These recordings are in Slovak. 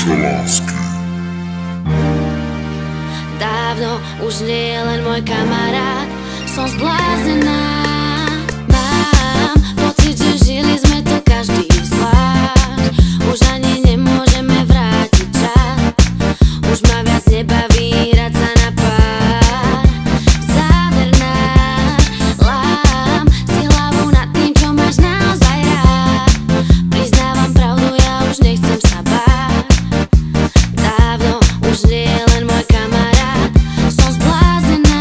duša lásky. Dávno už nie je len môj kamarát, som zbláznená. Mám pocit, že žili sme to každý zvlášť. Už ani nemôžeme vrátiť čas. Už ma viac nebaví hrať sa na pár. Záver náš, lám si hlavu nad tým, čo máš naozaj rád. Priznávam pravdu, ja už nechcem sa báť. Dávno už nie je len môj kamarát, som zbláznená.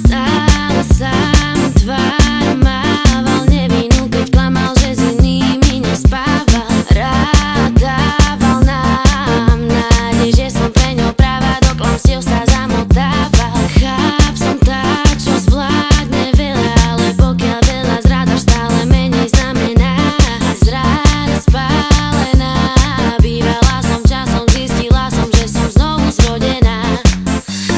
Stále sám tvár mával, nevinú, keď klamal, že s inými nespával. Rád dával nám nádej, že som pre ňou práva, do klamstiev sa zamotával. Cháp som tá, čo zvládne veľa, ale pokiaľ veľa zrádaš, stále menej znamená. Zráda spálená, bývala som časom, zistila som, že som znovu zrodená.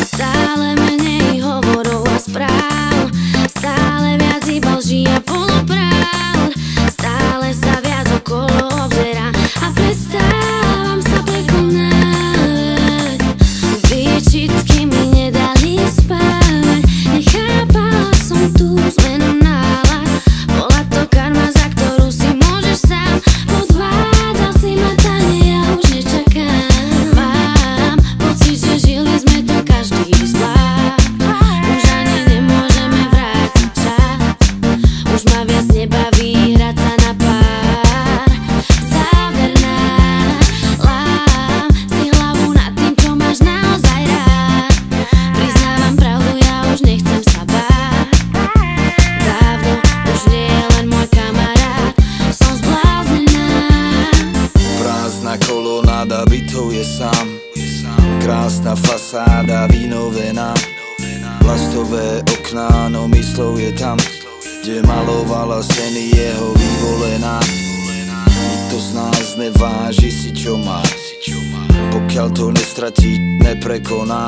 Stále menej hovorov a správ, stále viac iba lží a polopravd. Stále sa viac okolo obzerám a prestávam sa prekonávať. Výčitky mi nedali spávať, nechápala som tú zmenu nálad. Bola to karma, za ktorú si môžeš sám. Podvádzal si ma, tane, ja už nečakám. Mám pocit, že žili sme to každý zvlášť. Už ani nemôžeme vrátiť čas. Už ma viac nebaví hrať sa na pár. Záver náš, lám si hlavu nad tým, čo máš naozaj rád. Priznávam pravdu, ja už nechcem sa báť. Dávno už nie je len môj kamarát, som zbláznená. Prázdna kolonáda, bytov je sám. Krásna fasáda, vynovená. Plastové okná, no myslov je tam, kde malovala steny jeho vyvolená. Nikto z nás neváži si, čo má, pokiaľ to nestratí, neprekoná.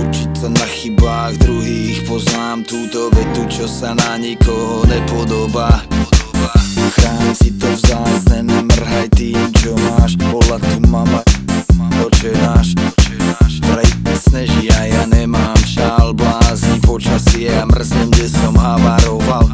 Učiť sa na chybách druhých, poznám túto vetu, čo sa na nikoho nepodobá. Chráň si to vzácne, nemrhaj tým, čo máš. Bola tu mama, oče náš. Vraj sneží a ja nemám šál, blázni počasie a mrznem, kde som havaroval.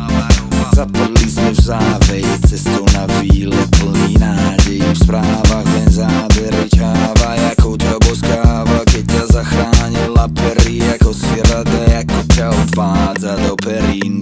Zapadli sme v záveji, cestou na výlet plný nádej. V správach len záber čáva, ako ťa boskáva, keď ťa zachránila perí, ako si rada, ako ťa odvádza do perín.